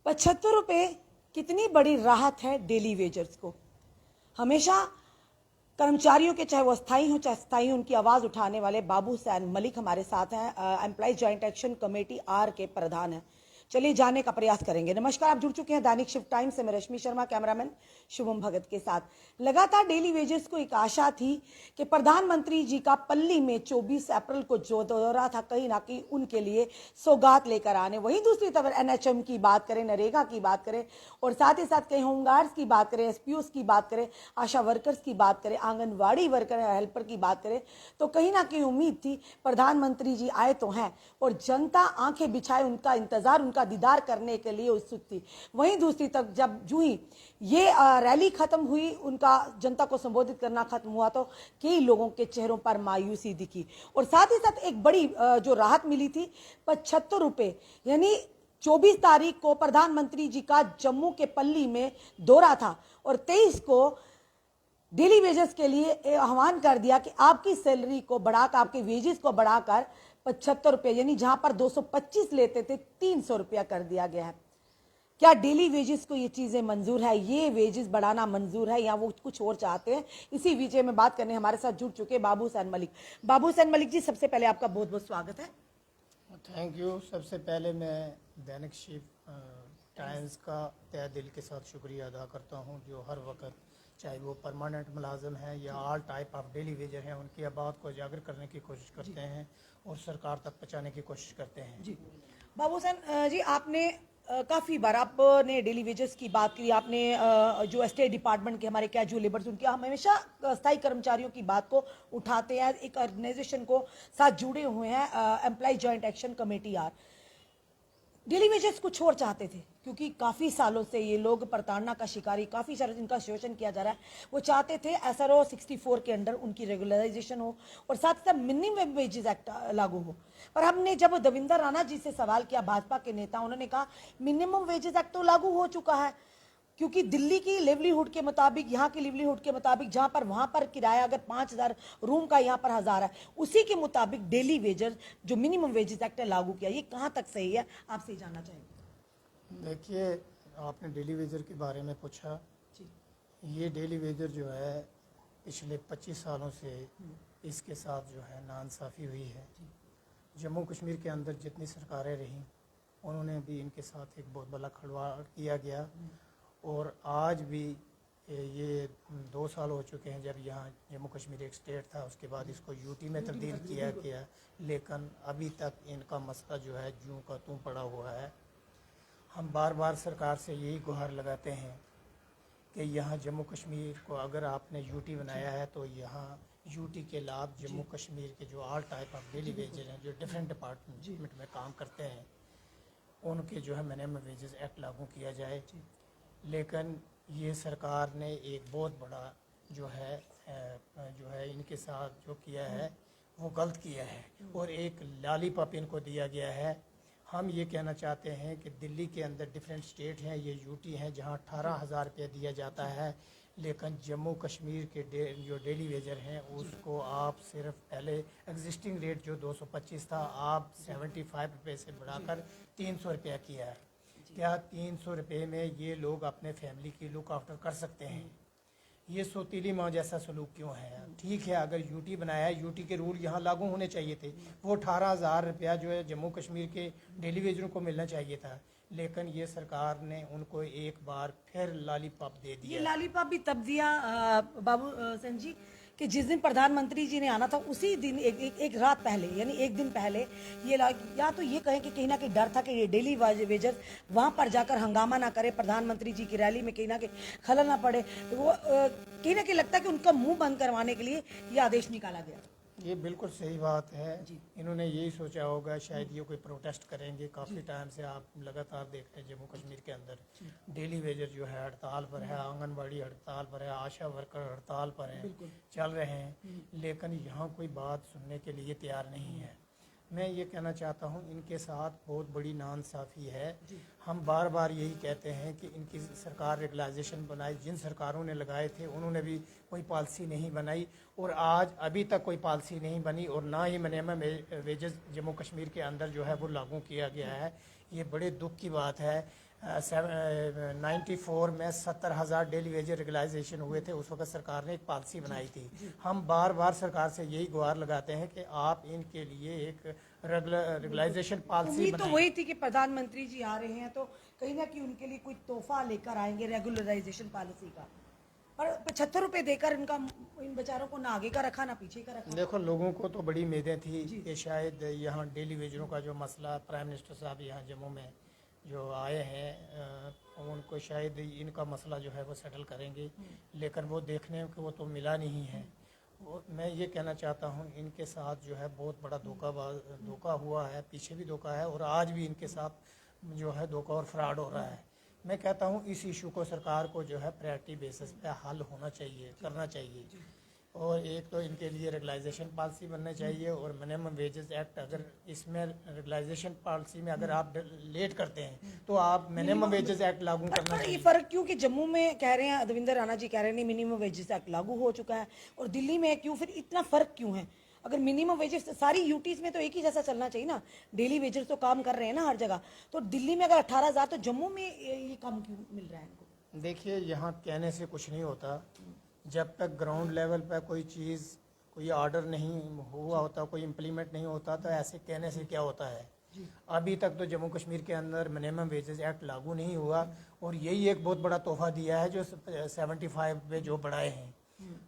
₹75 कितनी बड़ी राहत है डेली वेजर्स को। हमेशा कर्मचारियों के, चाहे वो अस्थायी हो चाहे स्थायी, उनकी आवाज उठाने वाले बाबू सैन मलिक हमारे साथ हैं। Employees joint action committee R के प्रधान हैं। चलिए जानने का प्रयास करेंगे। नमस्कार, आप जुड़ चुके हैं दैनिक शिफ्ट टाइम से। मैं रश्मि शर्मा, कैमरामैन शुभम भगत के साथ। लगातार डेली वेजेस को एक आशा थी कि प्रधानमंत्री जी का पल्ली में 24 अप्रैल को जो दौरा था, कहीं ना कहीं उनके लिए सौगात लेकर आने। वहीं दूसरी तरफ एनएचएम की बात करें, नरेगा की बात करें, और साथ ही साथ कहीं होमगार्ड्स की बात करें, एसपीओस की बात करें, आशा वर्कर्स की बात करें, आंगनवाड़ी वर्कर हेल्पर की बात करें, तो कहीं ना कहीं उम्मीद थी प्रधानमंत्री जी आए तो हैं और जनता आंखें बिछाए उनका इंतजार, उनका दीदार करने के लिए उत्सुक थी। वहीं दूसरी तरफ जब जूं ही ये रैली खत्म हुई, उनका जनता को संबोधित करना खत्म हुआ, तो कई लोगों के चेहरों पर मायूसी दिखी। और साथ ही साथ एक बड़ी जो राहत मिली थी, ₹75, यानी 24 तारीख को प्रधानमंत्री जी का जम्मू के पल्ली में दौरा था और 23 को डेली वेजेस के लिए आह्वान कर दिया कि आपकी सैलरी को बढ़ाकर, आपके वेजेस को बढ़ाकर ₹75, यानी जहां पर 225 लेते थे, ₹300 कर दिया गया है। क्या डेली वेजेस को ये चीजें मंजूर है? ये वेजेस बढ़ाना मंजूर है या वो कुछ और चाहते हैं? इसी विषय में बात करने हमारे साथ जुड़ चुके बाबू सैन मलिक। बाबू सैन मलिक जी, सबसे पहले आपका बहुत बहुत स्वागत है। Thank you. सबसे पहले मैं दैनिक शिफ्ट टाइम्स का तहे दिल के साथ शुक्रिया अदा करता हूं, जो हर वक्त, चाहे वो परमानेंट मुलाजम हैं या all type of daily Vaser हैं, उनकी आबाद को उजागर करने की कोशिश करते हैं और सरकार तक पहुँचाने की कोशिश करते हैं। जी बाबू सैन जी, आपने काफ़ी बार आपने डेली वेजेस की बात की। आपने जो स्टेट डिपार्टमेंट के हमारे कैजुअल लेबर्स, उनकी, हम हमेशा स्थायी कर्मचारियों की बात को उठाते हैं। एक ऑर्गेनाइजेशन को साथ जुड़े हुए हैं, employee joint action committee R. Daily wages कुछ और चाहते थे, क्योंकि काफ़ी सालों से ये लोग प्रताड़ना का शिकारी, काफ़ी सारे जिनका शोषण किया जा रहा है, वो चाहते थे SRO 64 के अंडर उनकी रेगुलराइजेशन हो और साथ ही साथ मिनिमम वेजेस एक्ट लागू हो। पर हमने जब देवेंद्र राणा जी से सवाल किया, भाजपा के नेता, उन्होंने कहा मिनिमम वेजेस एक्ट तो लागू हो चुका है, क्योंकि दिल्ली की लिवलीहुड के मुताबिक, यहाँ की लिवलीहुड के मुताबिक, जहाँ पर वहाँ पर किराया अगर 5,000 रूम का, यहाँ पर 1,000 है, उसी के मुताबिक डेली वेजर जो मिनिमम वेजेस एक्ट है लागू किया। ये कहाँ तक सही है, आपसे ही जानना चाहेंगे। देखिए, आपने डेली वेजर के बारे में पूछा। ये डेली वेजर जो है पिछले 25 सालों से इसके साथ जो है नाइंसाफ़ी हुई है। जम्मू कश्मीर के अंदर जितनी सरकारें रहीं, उन्होंने भी इनके साथ एक बहुत बड़ा खिलवाड़ किया गया। और आज भी ये 2 साल हो चुके हैं जब यहाँ जम्मू कश्मीर एक स्टेट था, उसके बाद इसको यूटी में तब्दील किया गया, लेकिन अभी तक इनका मसला जो है जूं का तूं पड़ा हुआ है। हम बार बार सरकार से यही गुहार लगाते हैं कि यहाँ जम्मू कश्मीर को अगर आपने यूटी बनाया है तो यहाँ यूटी के लाभ जम्मू कश्मीर के जो all type of daily wages हैं, जो डिफरेंट डिपार्टमेंट में काम करते हैं, उनके जो है मिनिमम वेजेस एक्ट लागू किया जाए। लेकिन ये सरकार ने एक बहुत बड़ा जो है इनके साथ जो किया है वो गलत किया है और एक लॉलीपॉप इनको दिया गया है। हम ये कहना चाहते हैं कि दिल्ली के अंदर डिफरेंट स्टेट हैं, ये यूटी हैं, जहाँ 18,000 रुपये दिया जाता है, लेकिन जम्मू कश्मीर के जो डेली वेजर हैं उसको आप सिर्फ पहले एग्जिस्टिंग रेट जो 225 था, आप 75 रुपये से बढ़ाकर 300 रुपया किया है। क्या 300 रुपये में ये लोग अपने फैमिली की लुक आफ्टर कर सकते हैं? ये सौतीली माँ जैसा सलूक क्यों है? ठीक है, अगर यूटी बनाया है, यूटी के रूल यहाँ लागू होने चाहिए थे। वो 18,000 रुपया जो है जम्मू कश्मीर के डेली वेजरों को मिलना चाहिए था, लेकिन ये सरकार ने उनको एक बार फिर लॉलीपॉप दे दिया। ये लॉलीपॉप भी तब दिया बाबू सैन जी कि जिस दिन प्रधानमंत्री जी ने आना था, उसी दिन एक रात पहले, यानी एक दिन पहले, ये या तो ये कहें कि कहीं ना कहीं डर था कि ये डेली वेजर वहां पर जाकर हंगामा ना करे, प्रधानमंत्री जी की रैली में कहीं ना कहीं खलल ना पड़े, तो वो कहीं ना कहीं लगता है कि उनका मुंह बंद करवाने के लिए ये आदेश निकाला गया। ये बिल्कुल सही बात है। इन्होंने यही सोचा होगा शायद ये कोई प्रोटेस्ट करेंगे। काफ़ी टाइम से आप लगातार देख रहे हैं जम्मू कश्मीर के अंदर डेली वेजर जो है हड़ताल पर है, आंगनबाड़ी हड़ताल पर है, आशा वर्कर हड़ताल पर हैं, चल रहे हैं, लेकिन यहाँ कोई बात सुनने के लिए तैयार नहीं है। मैं ये कहना चाहता हूँ इनके साथ बहुत बड़ी नाइंसाफ़ी है। हम बार बार यही कहते हैं कि इनकी सरकार रेगुलाइजेशन बनाई, जिन सरकारों ने लगाए थे उन्होंने भी कोई पॉलिसी नहीं बनाई और आज अभी तक कोई पॉलिसी नहीं बनी और ना ही मिनिमम वेजेस जम्मू कश्मीर के अंदर जो है वो लागू किया गया है। ये बड़े दुख की बात है। 94 में 70,000 डेली वेज रेगुलाइजेशन हुए थे। उस वक्त सरकार ने एक पॉलिसी बनाई थी। हम बार बार सरकार से यही गुहार लगाते हैं कि आप इनके लिए एक रेगुलाइजेशन पॉलिसी उम्मीद तो बनाएं। वही थी कि प्रधानमंत्री जी आ रहे हैं तो कहीं ना कहीं उनके लिए कोई तोहफा लेकर आएंगे रेगुलराइजेशन पॉलिसी का, पर 75 रुपए देकर इनका इन बेचारों को ना आगे का रखा ना पीछे का रखा। देखो, लोगों को तो बड़ी उम्मीदें थी कि शायद यहाँ डेली वेजरों का जो मसला, प्राइम मिनिस्टर साहब यहाँ जम्मू में जो आए हैं उनको शायद इनका मसला जो है वो सेटल करेंगे, लेकिन वो देखने को वो तो मिला नहीं है। मैं ये कहना चाहता हूँ इनके साथ जो है बहुत बड़ा धोखा हुआ है, पीछे भी धोखा है और आज भी इनके साथ जो है धोखा और फ्रॉड हो रहा है। मैं कहता हूँ इस इशू को सरकार को जो है प्रायोरिटी बेसिस पे हल होना चाहिए, करना चाहिए। और एक तो इनके लिए रेगुलाइजेशन पॉलिसी बनना चाहिए और मिनिमम वेजेस एक्ट, अगर इसमें रेगुलाइजेशन पॉलिसी में अगर आप लेट करते हैं तो आप मिनिमम वेजेस एक्ट लागू करना पर ये चाहिए। फर्क क्यों कि जम्मू में कह रहे हैं, देवेंद्र राणा जी कह रहे हैं नहीं मिनिमम वेजेस एक्ट लागू हो चुका है, और दिल्ली में क्यों, फिर इतना फर्क क्यों है? अगर मिनिमम वेजेस सारी यूटीज में तो एक ही जैसा चलना चाहिए ना, डेली वेजेस तो काम कर रहे हैं ना हर जगह, तो दिल्ली में अगर 18,000 तो जम्मू में ये कम क्यों मिल रहा है इनको? देखिए, यहाँ कहने से कुछ नहीं होता। जब तक ग्राउंड लेवल पर कोई चीज़, कोई ऑर्डर नहीं हुआ होता, कोई इम्प्लीमेंट नहीं होता, तो ऐसे कहने से क्या होता है। अभी तक तो जम्मू कश्मीर के अंदर मिनिमम वेजेस एक्ट लागू नहीं हुआ और यही एक बहुत बड़ा तोहफा दिया है जो 75 पे जो बढ़ाए हैं।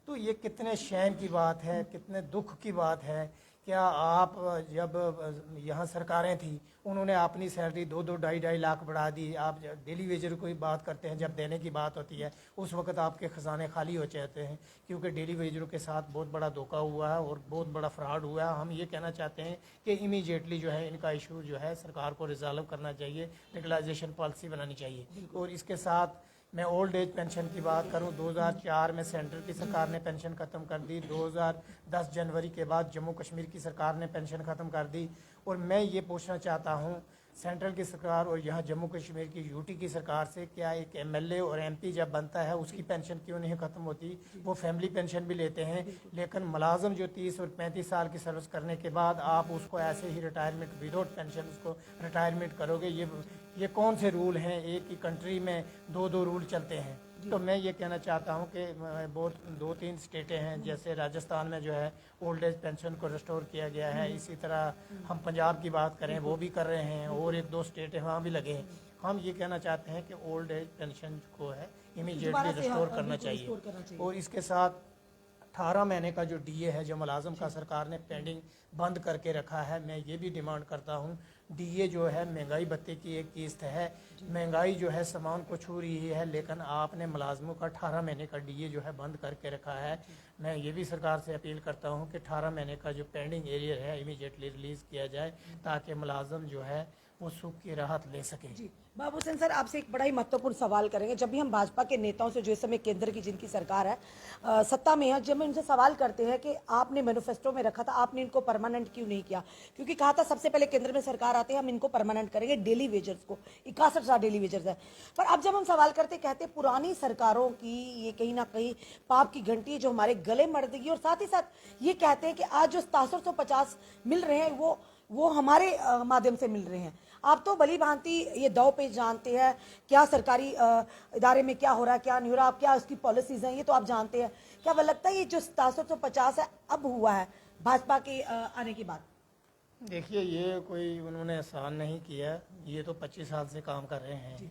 तो ये कितने शैम की बात है, कितने दुख की बात है। क्या आप जब यहाँ सरकारें थी उन्होंने अपनी सैलरी 2-2, 2.5 लाख बढ़ा दी। आप डेली वेजर की बात करते हैं, जब देने की बात होती है उस वक्त आपके खजाने खाली हो जाते हैं, क्योंकि डेली वेजरों के साथ बहुत बड़ा धोखा हुआ है और बहुत बड़ा फ्रॉड हुआ है। हम ये कहना चाहते हैं कि इमीडिएटली जो है इनका इशू जो है सरकार को रिजॉल्व करना चाहिए, रेगुलाइजेशन पॉलिसी बनानी चाहिए। और इसके साथ मैं ओल्ड एज पेंशन की बात करूं, 2004 में सेंटर की सरकार ने पेंशन ख़त्म कर दी। 2010 जनवरी के बाद जम्मू कश्मीर की सरकार ने पेंशन ख़त्म कर दी। और मैं ये पूछना चाहता हूं सेंट्रल की सरकार और यहाँ जम्मू कश्मीर की यूटी की सरकार से, क्या एक एमएलए और एमपी जब बनता है उसकी पेंशन क्यों नहीं ख़त्म होती? वो फैमिली पेंशन भी लेते हैं, लेकिन मुलाजम जो 30 और 35 साल की सर्विस करने के बाद आप उसको ऐसे ही रिटायरमेंट विदाउट पेंशन उसको रिटायरमेंट करोगे? ये कौन से रूल हैं? एक ही कंट्री में 2-2 रूल चलते हैं। तो मैं ये कहना चाहता हूँ कि बहुत 2-3 स्टेटें हैं, जैसे राजस्थान में जो है ओल्ड एज पेंशन को रिस्टोर किया गया है। इसी तरह हम पंजाब की बात करें, वो भी कर रहे हैं, और 1-2 स्टेट है वहाँ भी लगे हैं। हम ये कहना चाहते हैं कि ओल्ड एज पेंशन को है इमीडिएटली रिस्टोर करना चाहिए। और इसके साथ 18 महीने का जो डीए है जो मुलाजम का सरकार ने पेंडिंग बंद करके रखा है, मैं ये भी डिमांड करता हूँ। डीए जो है महंगाई भत्ते की एक किस्त है, महंगाई जो है सामान को छू रही है, लेकिन आपने मुलाजमों का 18 महीने का डीए जो है बंद करके रखा है। मैं ये भी सरकार से अपील करता हूँ कि 18 महीने का जो पेंडिंग एरियर है इमीडिएटली रिलीज़ किया जाए, ताकि मुलाजम जो है वो सुख की राहत ले सके। जी बाबू हुसैन सर, आपसे एक बड़ा ही महत्वपूर्ण सवाल करेंगे। जब भी हम भाजपा के नेताओं से जो इस समय केंद्र की जिनकी सरकार है सत्ता में है, जब हम उनसे सवाल करते हैं कि आपने मैनिफेस्टो में रखा था, आपने इनको परमानेंट क्यों नहीं किया? क्योंकि कहा था सबसे पहले केंद्र में सरकार आते हैं हम इनको परमानेंट करेंगे, डेली वेजर्स को 61,000 डेली वेजर्स है। पर अब जब हम सवाल करते कहते पुरानी सरकारों की ये कहीं ना कहीं पाप की घंटी जो हमारे गले मर देगी, और साथ ही साथ ये कहते हैं कि आज जो 6750 मिल रहे हैं वो हमारे माध्यम से मिल रहे हैं। आप तो भली भांति ये दाव पे जानते हैं क्या सरकारी इदारे में क्या हो रहा है, क्या नहीं हो रहा, आप क्या उसकी पॉलिसीज हैं, ये तो आप जानते हैं। क्या वो लगता है ये जो 6750 है अब हुआ है भाजपा के आने के बाद? देखिए, ये कोई उन्होंने आसान नहीं किया, ये तो 25 साल से काम कर रहे हैं।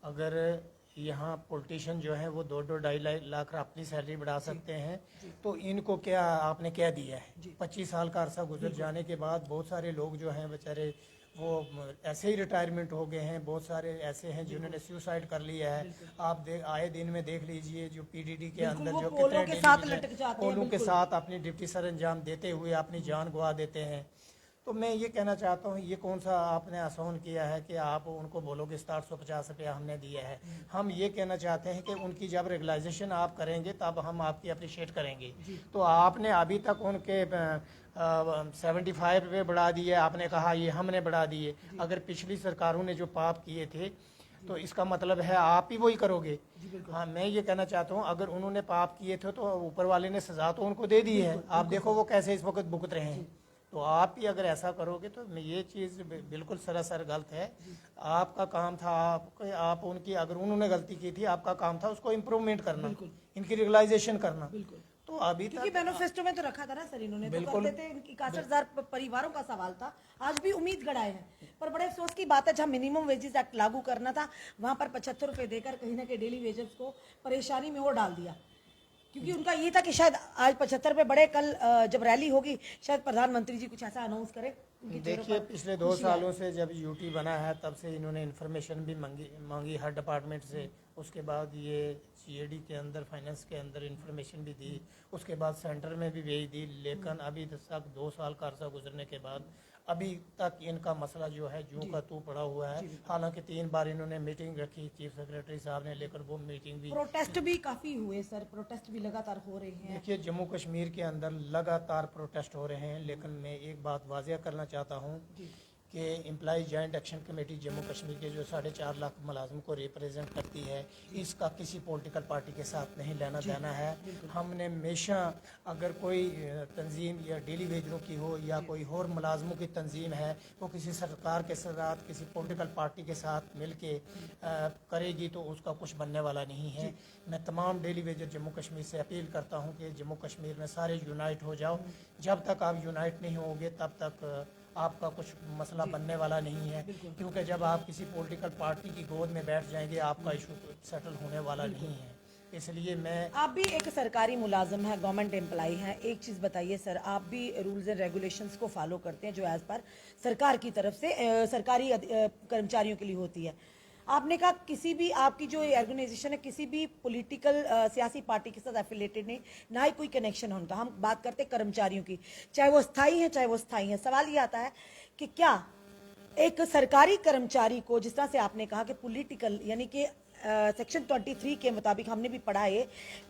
अगर यहाँ पॉलिटिशियन जो है वो 2-2, 2.5 लाख अपनी सैलरी बढ़ा सकते हैं, तो इनको क्या आपने क्या दिया है? 25 साल का अरसा गुजर जाने के बाद बहुत सारे लोग जो हैं बेचारे वो ऐसे ही रिटायरमेंट हो गए हैं। बहुत सारे ऐसे हैं जिन्होंने सुसाइड कर लिया है। आप आए दिन में देख लीजिए जो पीडीडी के अंदर जो पोलों के साथ लटक जाते हैं, पोलों के साथ अपनी ड्यूटी सर अंजाम देते हुए अपनी जान गवा देते हैं। तो मैं ये कहना चाहता हूँ, ये कौन सा आपने आसान किया है कि आप उनको बोलोगे 6750 रुपया हमने दिया है? हम ये कहना चाहते हैं कि उनकी जब रेगुलाइजेशन आप करेंगे तब हम आपकी अप्रिशिएट करेंगे। तो आपने अभी तक उनके 75 रुपये बढ़ा दिए, आपने कहा ये हमने बढ़ा दिए। अगर पिछली सरकारों ने जो पाप किए थे तो इसका मतलब है आप ही वही करोगे। हाँ, मैं ये कहना चाहता हूँ अगर उन्होंने पाप किए थे तो ऊपर वाले ने सजा तो उनको दे दी है। आप देखो वो कैसे इस वक्त भुगत रहे हैं। तो आप ही अगर ऐसा करोगे तो ये चीज़ बिल्कुल सरासर गलत है। आपका काम था, आप उनकी, अगर उन्होंने गलती की थी, आपका काम था उसको इम्प्रूवमेंट करना, इनकी रियलाइजेशन करना। तो अभी क्योंकि तक मैनिफेस्टो में तो रखा था ना सर, इन्होंने तो बिल्कुल। करते थे। इनकी 61,000 परिवारों का सवाल था, आज भी उम्मीद गड़ाए हैं। पर बड़े अफसोस की बात है, जहां मिनिमम वेजेस एक्ट लागू करना था, वहां पर 75 रुपए देकर कहीं ना कहीं डेली वेजेस को परेशानी में और डाल दिया। क्योंकि उनका ये था कि शायद आज 75 रुपए बढ़े, कल जब रैली होगी शायद प्रधानमंत्री जी कुछ ऐसा अनाउंस करे। उनके चेहरों देखिए, पर पिछले 2 खुशी आए। सालों से जब यूटी बना है तब से इन्होंने इन्फॉर्मेशन भी मांगी हर डिपार्टमेंट से। उसके बाद ये सीएडी के अंदर, फाइनेंस के अंदर इन्फॉर्मेशन भी दी, उसके बाद सेंटर में भी भेज दी। लेकिन अभी तक 2 साल का अरसा गुजरने के बाद अभी तक इनका मसला जो है जूं का तू पड़ा हुआ है। हालांकि 3 बार इन्होंने मीटिंग रखी चीफ सेक्रेटरी साहब ने, लेकर वो मीटिंग भी, प्रोटेस्ट भी काफी हुए सर, प्रोटेस्ट भी लगातार हो रहे हैं। देखिए, जम्मू कश्मीर के अंदर लगातार प्रोटेस्ट हो रहे हैं। लेकिन मैं एक बात वाजिया करना चाहता हूँ कि employee joint action committee Jammu Kashmir के जो 4.5 लाख मुलाजिम को रिप्रेजेंट करती है, इसका किसी पॉलिटिकल पार्टी के साथ नहीं लेना देना है। हमने हमेशा, अगर कोई तंजीम या डेली वेजरों की हो या कोई और मुलाजमों की तंजीम है, वो किसी सरकार के साथ, किसी पॉलिटिकल पार्टी के साथ मिल के करेगी तो उसका कुछ बनने वाला नहीं है। मैं तमाम डेली वेजर जम्मू कश्मीर से अपील करता हूँ कि जम्मू कश्मीर में सारे यूनाइट हो जाओ। जब तक आप यूनाइट नहीं होगे तब तक आपका कुछ मसला बनने वाला नहीं है। क्योंकि जब आप किसी पॉलिटिकल पार्टी की गोद में बैठ जाएंगे, आपका इशू सेटल होने वाला नहीं है। इसलिए मैं, आप भी एक सरकारी मुलाजिम है, गवर्नमेंट एम्प्लॉय हैं, एक चीज़ बताइए सर, आप भी रूल्स एंड रेगुलेशंस को फॉलो करते हैं जो एज पर सरकार की तरफ से सरकारी कर्मचारियों के लिए होती है। आपने कहा किसी भी आपकी जो ऑर्गेनाइजेशन है किसी भी पॉलिटिकल सियासी पार्टी के साथ एफिलेटेड नहीं, ना ही कोई कनेक्शन है उनका। हम बात करते हैं कर्मचारियों की, चाहे वो स्थायी है चाहे वो स्थायी है। सवाल ये आता है कि क्या एक सरकारी कर्मचारी को, जिस तरह से आपने कहा कि पॉलिटिकल, यानी कि सेक्शन 23 के मुताबिक हमने भी पढ़ा है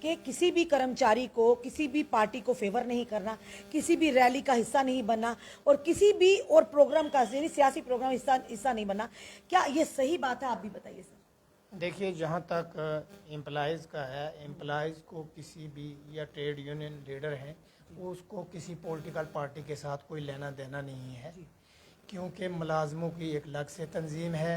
कि किसी भी कर्मचारी को किसी भी पार्टी को फेवर नहीं करना, किसी भी रैली का हिस्सा नहीं बनना और किसी भी और प्रोग्राम का, यानी सियासी प्रोग्राम हिस्सा नहीं बनना, क्या ये सही बात है? आप भी बताइए सर। देखिए, जहाँ तक एम्प्लॉयज़ का है, एम्प्लॉयज़ को किसी भी, या ट्रेड यूनियन लीडर हैं, उसको किसी पॉलिटिकल पार्टी के साथ कोई लेना देना नहीं है। क्योंकि मुलाजमों की एक अलग से तंजीम है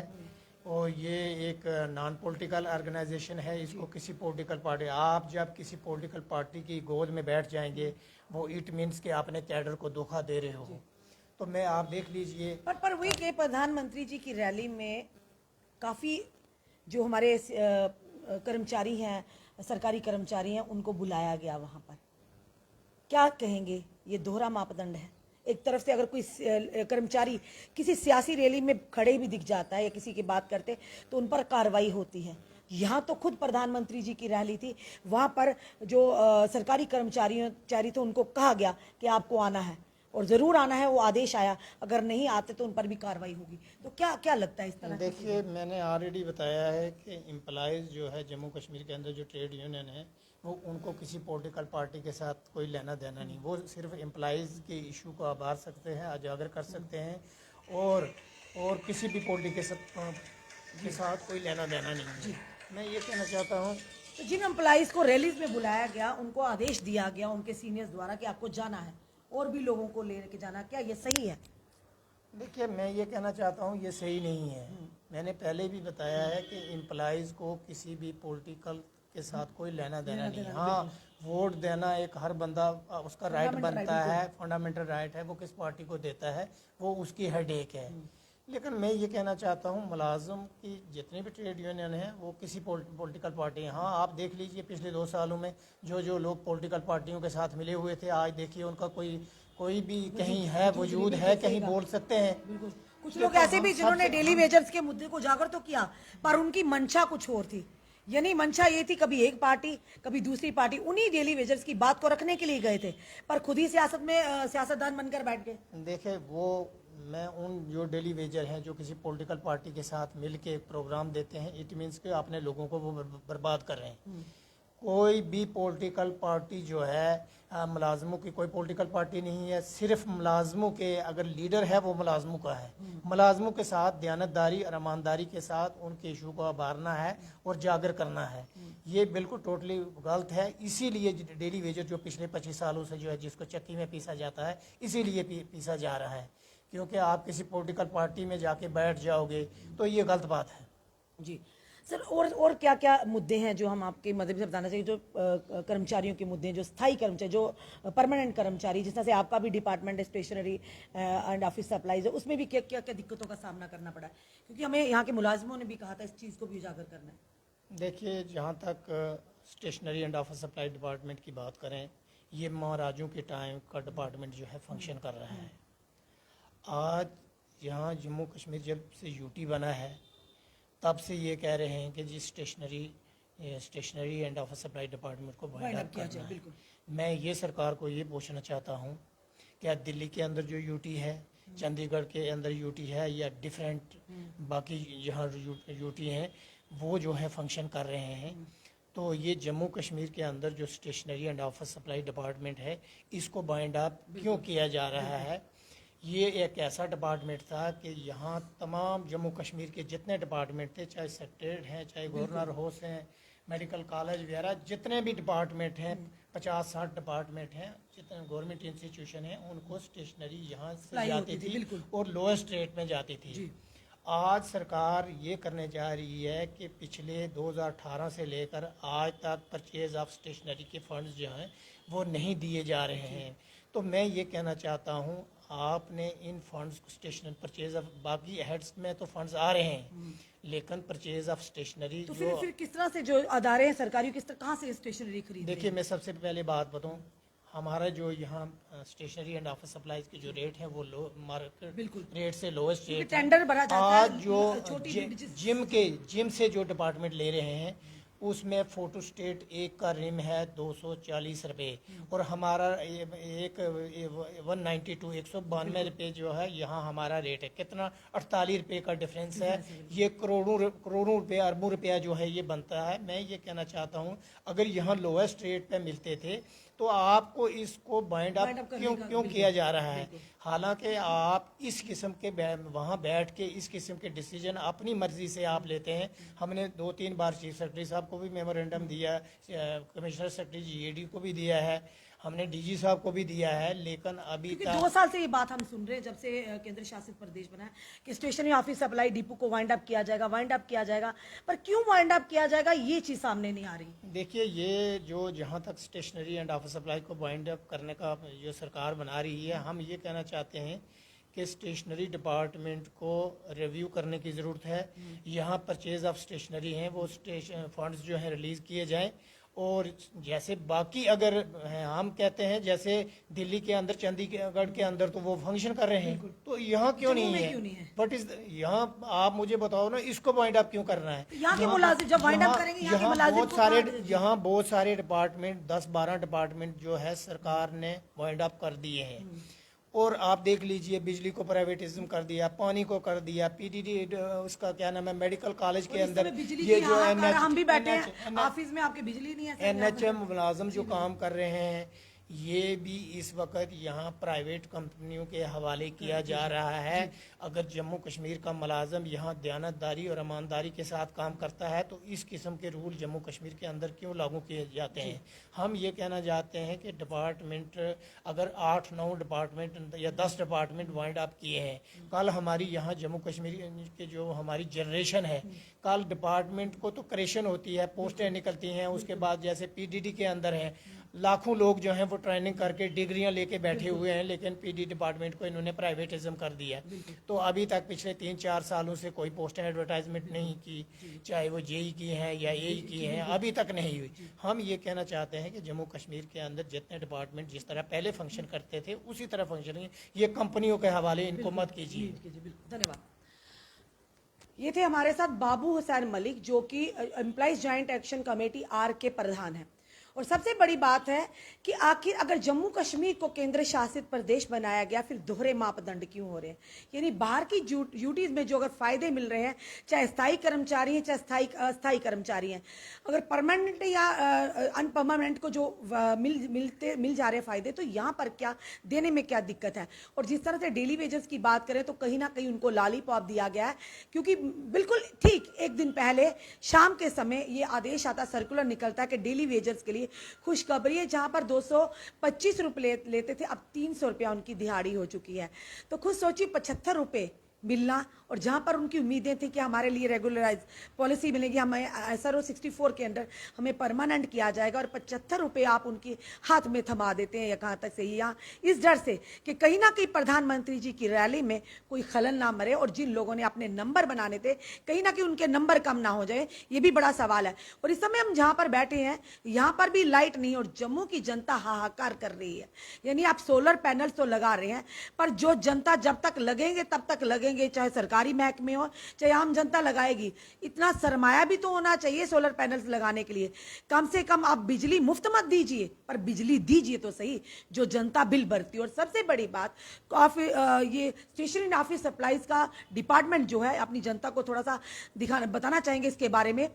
और ये एक नॉन पॉलिटिकल ऑर्गेनाइजेशन है। इसको किसी पॉलिटिकल पार्टी, आप जब किसी पॉलिटिकल पार्टी की गोद में बैठ जाएंगे, वो इट मीन्स कि आपने कैडर को धोखा दे रहे हो। तो मैं, आप देख लीजिए, पर वही के प्रधानमंत्री जी की रैली में काफ़ी जो हमारे कर्मचारी हैं, सरकारी कर्मचारी हैं, उनको बुलाया गया वहाँ पर। क्या कहेंगे, ये दोहरा मापदंड है? एक तरफ से अगर कोई कर्मचारी किसी सियासी रैली में खड़े भी दिख जाता है या किसी की बात करते तो उन पर कार्रवाई होती है। यहाँ तो खुद प्रधानमंत्री जी की रैली थी, वहाँ पर जो सरकारी कर्मचारी थे उनको कहा गया कि आपको आना है और ज़रूर आना है, वो आदेश आया, अगर नहीं आते तो उन पर भी कार्रवाई होगी। तो क्या क्या लगता है इस तरह? देखिए, मैंने ऑलरेडी बताया है कि एम्प्लॉयज़ जो है जम्मू कश्मीर के अंदर, जो ट्रेड यूनियन है, वो उनको किसी पॉलिटिकल पार्टी के साथ कोई लेना देना नहीं। वो सिर्फ एम्प्लॉयज़ के इशू को आभार सकते हैं, उजागर कर सकते हैं, और किसी भी पॉलिटी के साथ कोई लेना देना नहीं है। मैं ये कहना चाहता हूँ, तो जिन एम्प्लॉइज को रैलीज में बुलाया गया उनको आदेश दिया गया उनके सीनियर्स द्वारा कि आपको जाना है और भी लोगों को लेके जाना, क्या ये सही है? देखिए, मैं ये कहना चाहता हूँ ये सही नहीं है। मैंने पहले भी बताया है कि एम्प्लॉयज़ को किसी भी पॉलिटिकल के साथ कोई लेना देना नहीं। हाँ, वोट देना एक हर बंदा, उसका राइट बनता है, फंडामेंटल राइट है। वो किस पार्टी को देता है वो उसकी हेडेक है। लेकिन मैं ये कहना चाहता हूँ, मुलाजिम की जितनी भी ट्रेड यूनियन है वो किसी पॉलिटिकल पार्टी है। हाँ, आप देख लीजिए पिछले 2 सालों में जो लोग पॉलिटिकल पार्टियों के साथ मिले हुए थे, आज देखिए उनका कोई भी कहीं है, वजूद है, कहीं बोल सकते हैं। कुछ लोग ऐसे भी जिन्होंने डेली वेजर्स के मुद्दे को उजागर तो किया, पर उनकी मंशा कुछ और थी। यानी मंशा ये थी, कभी एक पार्टी कभी दूसरी पार्टी, उन्हीं डेली वेजर्स की बात को रखने के लिए गए थे, पर खुद ही सियासत में सियासतदान बनकर बैठ गए। देखे, वो, मैं उन जो डेली वेजर हैं जो किसी पॉलिटिकल पार्टी के साथ मिल के प्रोग्राम देते हैं, इट मीन्स कि अपने लोगों को वो बर्बाद कर रहे हैं। कोई भी पॉलिटिकल पार्टी जो है मुलाजमों की कोई पॉलिटिकल पार्टी नहीं है, सिर्फ मुलाजमों के अगर लीडर है वो मुलाजमों का है। मुलाजमों के साथ दयानतदारी और ईमानदारी के साथ उनके इशू को उभारना है और जागर करना है। ये बिल्कुल टोटली गलत है। इसीलिए डेली वेजर जो पिछले 25 सालों से जो है जिसको चक्की में पीसा जाता है, इसीलिए पीसा जा रहा है, क्योंकि आप किसी पॉलिटिकल पार्टी में जाके बैठ जाओगे तो ये गलत बात है। जी सर, और क्या क्या मुद्दे हैं जो हम आपके मदद से बताना चाहिए, जो कर्मचारियों के मुद्दे हैं, जो स्थायी कर्मचारी, जो परमानेंट कर्मचारी, जिस तरह से आपका भी डिपार्टमेंट है स्टेशनरी एंड ऑफिस सप्लाईज है, उसमें भी क्या क्या क्या दिक्कतों का सामना करना पड़ा है, क्योंकि हमें यहाँ के मुलाजिमों ने भी कहा था इस चीज़ को भी उजागर करना है। देखिए, जहाँ तक stationery and office supply department की बात करें, ये महाराजों के टाइम का डिपार्टमेंट जो है फंक्शन कर रहा है। आज यहाँ जम्मू कश्मीर जब से यूटी बना है तब से ये कह रहे हैं कि जी stationery and office supply department को वाइंड अप किया जाए। बिल्कुल। मैं ये सरकार को ये पूछना चाहता हूँ, क्या दिल्ली के अंदर जो यूटी है, चंडीगढ़ के अंदर यूटी है, या डिफरेंट बाकी जहाँ यूटी हैं वो जो है फंक्शन कर रहे हैं, तो ये जम्मू कश्मीर के अंदर जो stationery and office supply department है इसको बाइंड अप क्यों किया जा रहा है? ये एक ऐसा डिपार्टमेंट था कि यहाँ तमाम जम्मू कश्मीर के जितने डिपार्टमेंट थे, चाहे सेक्रेटरीट हैं, चाहे गवर्नर हाउस हैं, मेडिकल कॉलेज वगैरह, जितने भी डिपार्टमेंट हैं, 50-60 डिपार्टमेंट हैं, जितने गवर्नमेंट इंस्टीट्यूशन हैं, उनको स्टेशनरी यहाँ से जाती थी और लोएस्ट रेट में जाती थी। आज सरकार ये करने जा रही है कि पिछले 2018 से लेकर आज तक परचेज ऑफ स्टेशनरी के फंड्स जो हैं वो नहीं दिए जा रहे हैं। तो मैं ये कहना चाहता हूँ, आपने इन फंड्स को स्टेशनरी परचेज ऑफ, बाकी हेड्स में तो फंड्स आ रहे हैं, लेकिन परचेज ऑफ स्टेशनरी तो फिर किस तरह से जो अदारे हैं सरकारी, किस तरह कहाँ से स्टेशनरी खरीद? देखिए, मैं सबसे पहले बात बताऊँ, हमारा जो यहाँ स्टेशनरी एंड ऑफिस सप्लाईज के जो रेट है वो लो मार्केट रेट से लोएस्ट रेट, टेंडर भरा जाता है। आज जो जिम से जो डिपार्टमेंट ले रहे हैं उसमें फोटो स्टेट एक का रिम है 240 रुपये और हमारा एक 192 रुपये जो है यहाँ हमारा रेट है। कितना? 48 रुपये का डिफरेंस है। ये करोड़ों रुपये, अरबों रुपया जो है ये बनता है। मैं ये कहना चाहता हूँ, अगर यहाँ लोएस्ट रेट पे मिलते थे तो आपको इसको बाइंड अप क्यों किया जा रहा है? हालांकि आप इस किस्म के वहाँ बैठ के इस किस्म के डिसीजन अपनी मर्जी से आप लेते हैं। हमने 2-3 बार चीफ सेक्रेटरी साहब को भी मेमोरेंडम दिया, कमिश्नर सेक्रेटरी जीएडी को भी दिया है, हमने डीजी साहब को भी दिया है, लेकिन अभी तक 2 साल से ये बात हम सुन रहे हैं जब से केंद्र शासित प्रदेश बना है कि स्टेशनरी ऑफिस सप्लाई डिपो को वाइंड अप किया जाएगा, पर क्यों वाइंड अप किया जाएगा ये चीज सामने नहीं आ रही। देखिए, ये जो जहाँ तक स्टेशनरी एंड ऑफिस सप्लाई को वाइंड अप करने का जो सरकार बना रही है, हम ये कहना चाहते हैं कि स्टेशनरी डिपार्टमेंट को रिव्यू करने की ज़रूरत है। यहाँ परचेज ऑफ स्टेशनरी हैं वो फंड्स जो हैं रिलीज़ किए जाएं, और जैसे बाकी अगर हम कहते हैं जैसे दिल्ली के अंदर, चंडीगढ़ के अंदर तो वो फंक्शन कर रहे हैं, तो यहाँ क्यों नहीं है? बट इस यहाँ आप मुझे बताओ ना, इसको वाइंड अप क्यों करना है? यहाँ के मुलाजिम जब वाइंड अप करेंगे, यहाँ बहुत सारे डिपार्टमेंट, 10-12 डिपार्टमेंट जो है सरकार ने वाइंड अप कर दिए हैं। और आप देख लीजिए, बिजली को प्राइवेटिज्म कर दिया, पानी को कर दिया, पीडीडी उसका क्या नाम है, मेडिकल कॉलेज के अंदर ये जो हम भी बैठे हैं ऑफिस में, आपके बिजली नहीं है। एनएचएम मुलाजम जो काम कर रहे हैं ये भी इस वक्त यहाँ प्राइवेट कंपनियों के हवाले किया जा रहा है। अगर जम्मू कश्मीर का मुलाजम यहाँ दयानतदारी और ईमानदारी के साथ काम करता है तो इस किस्म के रूल जम्मू कश्मीर के अंदर क्यों लागू किए जाते हैं? हम ये कहना चाहते हैं कि डिपार्टमेंट अगर 8-9 डिपार्टमेंट या 10 डिपार्टमेंट वाइंड अप किए हैं, कल हमारी यहाँ जम्मू कश्मीर के जो हमारी जनरेशन है, कल डिपार्टमेंट को तो क्रेशन होती है, पोस्टें निकलती हैं, उसके बाद जैसे पीडीडी के अंदर हैं लाखों लोग जो हैं वो ट्रेनिंग करके डिग्रियां लेके बैठे हुए हैं, लेकिन पीडी डिपार्टमेंट को इन्होंने प्राइवेटिज्म कर दिया। तो अभी तक पिछले 3-4 सालों से कोई पोस्टें एडवर्टाइजमेंट नहीं की, चाहे वो जेई की हैं या एई की हैं, अभी तक नहीं हुई। हम ये कहना चाहते हैं कि जम्मू कश्मीर के अंदर जितने डिपार्टमेंट जिस तरह पहले फंक्शन करते थे उसी तरह फंक्शन, ये कंपनियों के हवाले इनको मत कीजिए। धन्यवाद। ये थे हमारे साथ बाबू हुसैन मलिक, जो कि employees joint action committee R के प्रधान हैं। और सबसे बड़ी बात है कि आखिर अगर जम्मू कश्मीर को केंद्र शासित प्रदेश बनाया गया, फिर दोहरे मापदंड क्यों हो रहे हैं? यानी बाहर की ड्यूटीज में जो अगर फायदे मिल रहे हैं, चाहे स्थायी कर्मचारी हैं चाहे अस्थायी कर्मचारी हैं, अगर परमानेंट या अनपरमानेंट को जो मिल जा रहे हैं फायदे, तो यहाँ पर क्या देने में क्या दिक्कत है? और जिस तरह से डेली वेजेस की बात करें तो कहीं ना कहीं उनको लॉलीपॉप दिया गया है, क्योंकि बिल्कुल ठीक एक दिन पहले शाम के समय ये आदेश आता, सर्कुलर निकलता है कि डेली वेजर्स के लिए खुशखबरी है, जहां पर 225 रुपये लेते थे, अब 300 रुपया उनकी दिहाड़ी हो चुकी है। तो खुद सोचिए 75 रुपये मिलना, और जहां पर उनकी उम्मीदें थी कि हमारे लिए रेगुलराइज पॉलिसी मिलेगी, हमें SRO 64 के अंदर हमें परमानेंट किया जाएगा, और 75 रुपये आप उनके हाथ में थमा देते हैं। या कहाँ तक सही, यहाँ इस डर से कि कहीं ना कहीं प्रधानमंत्री जी की रैली में कोई खलल ना मरे, और जिन लोगों ने अपने नंबर बनाने थे कहीं ना कहीं उनके नंबर कम ना हो जाए, ये भी बड़ा सवाल है। और इस समय हम जहां पर बैठे हैं यहाँ पर भी लाइट नहीं, और जम्मू की जनता हाहाकार कर रही है। यानी आप सोलर पैनल्स तो लगा रहे हैं, पर जो जनता जब तक लगेंगे तब तक लगेंगे, चाहे सरकारी महकमे हो चाहे आम जनता लगाएगी। इतना सरमाया भी तो होना चाहिए सोलर पैनल्स लगाने के लिए। कम से कम आप बिजली मुफ्त मत दीजिए, पर बिजली दीजिए तो सही जो जनता बिल भरती है। और सबसे बड़ी बात, ये स्टेशनरी ऑफिस सप्लाईज का डिपार्टमेंट जो है, अपनी जनता को थोड़ा सा बताना चाहेंगे इसके बारे में।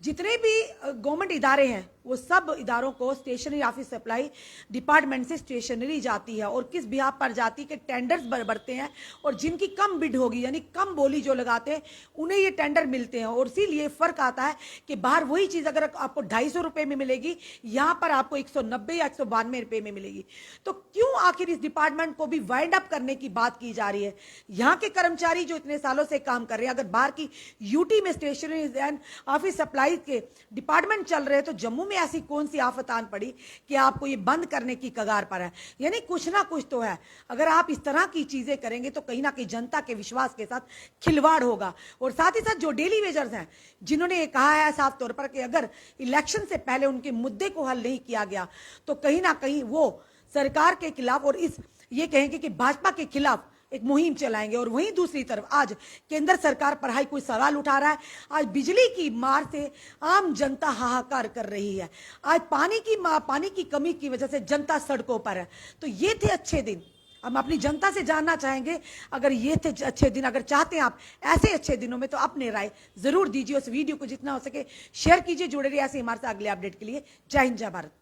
जितने भी गवर्नमेंट इदारे हैं वो सब इदारों को स्टेशनरी ऑफिस सप्लाई डिपार्टमेंट से स्टेशनरी जाती है, और किस बिहाफ पर जाती के टेंडर्स बढ़ते हैं, और जिनकी कम बिड होगी यानी कम बोली जो लगाते हैं उन्हें ये टेंडर मिलते हैं। और इसीलिए फर्क आता है कि बाहर वही चीज अगर आपको 250 रुपए में मिलेगी, यहां पर आपको 190 या 192 रुपए में मिलेगी। तो क्यों आखिर इस डिपार्टमेंट को भी वाइंड अप करने की बात की जा रही है? यहाँ के कर्मचारी जो इतने सालों से काम कर रहे हैं, अगर बाहर की यूटी में स्टेशनरी एंड ऑफिस सप्लाई के डिपार्टमेंट चल रहे हैं, तो जम्मू में ऐसी कौन सी आफत आन पड़ी कि आपको ये बंद करने की कगार पर है? यानी कुछ ना कुछ तो है। अगर आप इस तरह की चीजें करेंगे तो कहीं ना कहीं जनता के विश्वास के साथ खिलवाड़ होगा। और साथ ही साथ जो डेली वेजर्स हैं, जिन्होंने ये कहा है साफ तौर पर कि अगर इलेक्शन से पहले उनके मुद्दे को हल नहीं किया गया तो कहीं ना कहीं वो सरकार के खिलाफ और ये कहेंगे कि भाजपा के खिलाफ एक मुहिम चलाएंगे। और वहीं दूसरी तरफ आज केंद्र सरकार पर हाई कोई सवाल उठा रहा है। आज बिजली की मार से आम जनता हाहाकार कर रही है। आज पानी की कमी की वजह से जनता सड़कों पर है। तो ये थे अच्छे दिन। हम अपनी जनता से जानना चाहेंगे, अगर ये थे अच्छे दिन, अगर चाहते हैं आप ऐसे अच्छे दिनों में, तो अपने राय जरूर दीजिए। उस वीडियो को जितना हो सके शेयर कीजिए। जुड़े रहिए ऐसे हमारे साथ अगले अपडेट के लिए। जय हिंद, जय भारत।